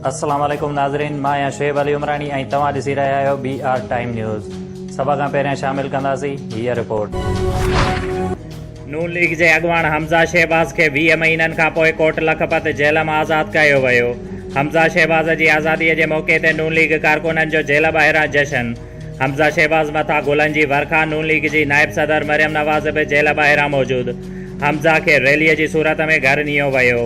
अस्सलाम वालेकुम नाज़रीन, मां आहियां शुएब अली उमरानी ऐं तव्हां ॾिसी रहिया आहियो BR टाइम न्यूज़। सभ खां पहिरियां शामिल कंदासीं हीअ रिपोर्ट। नून लीग जे अॻवान हमज़ा शहबाज़ खे 20 महीननि खां पोइ कोट लखपत जेल मां आज़ादु कयो वियो। हमज़ा शहबाज़ जी आज़ादीअ जे मौक़े ते नून लीग कारकुननि जो जेल ॿाहिरां जशन। हमज़ा शहबाज़ मथां गुलनि जी वर्खा। नून लीग जी नायब सदर मरियम नवाज़ बि जेल ॿाहिरां मौजूदु। हमज़ा खे रैलीअ जी सूरत में घर नियो वियो।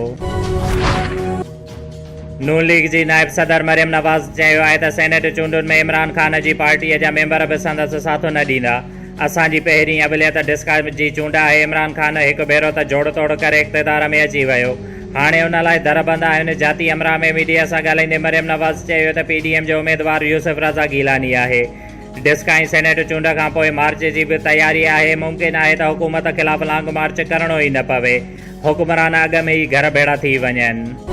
नून लीग जी नायब सदर मरियम नवाज़ चयो आहे त सेनेट चूंडुनि में इमरान ख़ान जी पार्टीअ जा मेंबर बि संदसि साथो न ॾींदा। असांजी पहिरीं अवलियत डिस्का जी चूंड आहे। इमरान ख़ान हिकु भेरो त जोड़ तोड़ करे इक़्तिदार में अची वियो, हाणे उन लाइ दर बंदि आहिनि। जाती अमरा में मीडिया सां ॻाल्हाईंदे मरियम नवाज़ चयो त PDM जो उमेदवार यूसुफ रज़ा गीलानी आहे। डिस्का ऐं सेनेट चूंड खां पोइ मार्च जी बि तयारी आहे। मुमकिन आहे त हुकूमत ख़िलाफ़ लॉन्ग मार्च करणो ई न पवे। हुक्मरान अॻ में ई घर भेड़ा थी वञनि।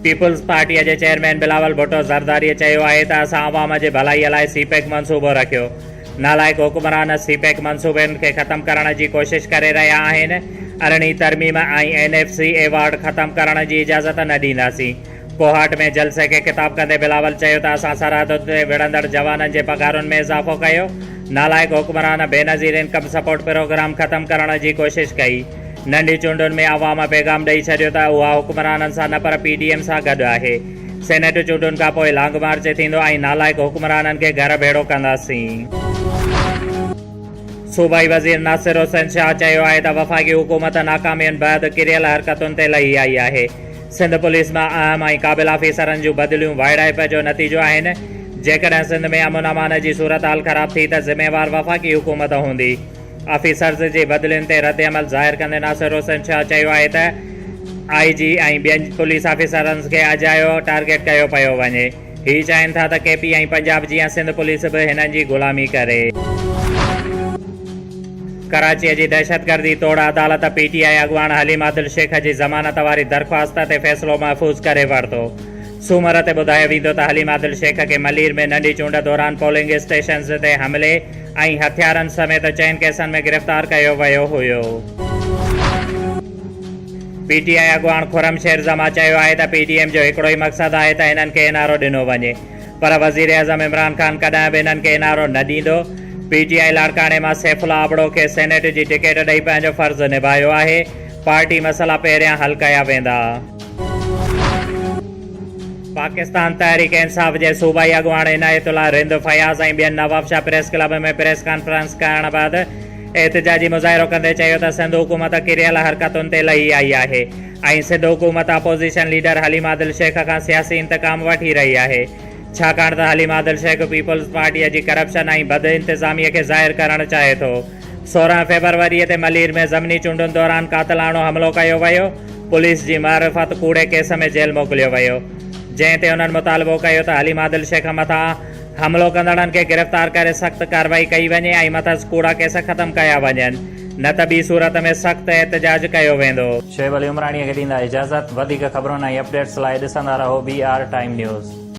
पीपुल्स पार्टीअ जे चेयरमैन बिलावल भुट्टो ज़रदारीअ चयो आहे त असां अवाम जे भलाईअ लाइ सीपेक मनसूबो रखियो। नालाइक़ हुक्मरान सीपेक मनसूबनि खे ख़तमु करण जी कोशिशि करे रहिया आहिनि। अरिड़हीं तरमीम ऐं NFC एवार्ड ख़तमु करण जी इजाज़त न ॾींदासीं। कोहाट में जलसे खे ख़िताब कंदे बिलावल चयो त असां सरहद ते विढ़ंदड़ जवाननि जे पघारुनि में इज़ाफ़ो कयो। नालाइक़ हुक्मरान बेनज़ीर इनकम सपोर्ट प्रोग्राम ख़तमु करण जी कोशिशि कई। नंढी चूंडुनि में अवाम पैगाम ॾेई छॾियो त उहा हुक्मराननि सां न पर PDM सां गॾु आहे। सेनेट चूंडुनि खां पोइ लॉन्ग मार्च थींदो ऐं नालाइक़ हुक्मराननि खे घर भेड़ो कंदासीं। सूबाई वज़ीर नासिर हुसैन शाह चयो आहे त वफ़ाक़ी हुकूमत नाकामियुनि बैदि किरियल हरकतुनि ते लही आई आहे। सिंध पुलिस मां अहम ऐं क़ाबिल ऑफिसरनि जूं बदिलियूं वाइड़ाइप जो नतीजो आहिनि। जेकॾहिं सिंध में अमन अमान जी सूरत हाल ख़राब थी त ज़िम्मेवार वफ़ाक़ी हुकूमत हूंदी। ऑफिसर्स जी बदिलियुनि ते रद्द अमल ज़ाहिर कंदे नासिर हुसैन शाह चयो आहे त IG ऐं ॿियनि पुलिस ऑफिसरनि खे अजायो टारगेट कयो पियो वञे। हीअ चाहिनि था त KP ऐं पंजाब जीअं सिंध पुलिस बि हिननि जी ग़ुलामी करे। कराचीअ जी दहशतगर्दी तोड़ अदालत PTI अॻवान हलीम आदिल शेख जी ज़मानत वारी दरख़्वास्त ते फ़ैसिलो महफ़ूज़ करे वरितो। सूमर ते ॿुधायो वेंदो त हलीम आदिल शेख खे मलीर में नंढी चूंड दौरान पोलिंग स्टेशन्स ते हमले ऐं हथियारनि समेत 4 केसनि में गिरफ़्तार कयो वियो हुयो। PTI अॻवान खुरम शेर ज़मा चयो आहे त PDM जो हिकिड़ो ई मक़सदु आहे त हिननि खे इनारो ॾिनो वञे, पर वज़ीर आज़म इमरान ख़ान कॾहिं बि हिननि खे इनारो न ॾींदो। PTI लाड़काणे मां सैफुल्ला आबड़ो खे सेनेट जी टिकट ॾेई पंहिंजो फ़र्ज़ु निभायो आहे। पार्टी मसइला पहिरियां हल कया वेंदा। पाकिस्तान तहरीक इंसाफ़ जे सूबाई अॻवान इनायतुल्लाह रिंद फयाज़ ऐं ॿियनि नवाबशाह प्रेस क्लब में प्रेस कॉन्फ्रेंस करण बैदि एहतिजाजी मुज़ाहिरो कंदे चयो त सिंध हुकूमत किरियल हरकतुनि ते लही आई आहे ऐं सिंध हुकूमत अपोज़िशन लीडर हलीम आदिल शेख खां सियासी इंतकाम वठी रही आहे, छाकाणि त हलीम आदिल शेख पीपुल्स पार्टीअ जी करप्शन ऐं बद इंतिज़ामिया खे ज़ाहिर करणु चाहे थो। 16 फ़रवरी ते मलीर में ज़मनी चूंडुनि दौरान कातिलाणो हमिलो कयो वियो। पुलिस जी मारिफत कूड़े केस में जेल मोकिलियो वियो, जंहिं ते उन्हनि मुतालबो कयो त हलीम आदिल शेख मथां हमिलो कंदड़नि खे गिरफ़्तार करे सख़्त कार्रवाई कई वञे ऐं मथां कूड़ा केस ख़तमु कया वञनि, न त ॿी सूरत में सख़्त एहतिजाज कयो वेंदो। शुएब अली उमरानीअ खे ॾींदा इजाज़त। वधीक ख़बरुनि ऐं अपडेट्स लाइ ॾिसंदा रहो BR टाइम न्यूज़।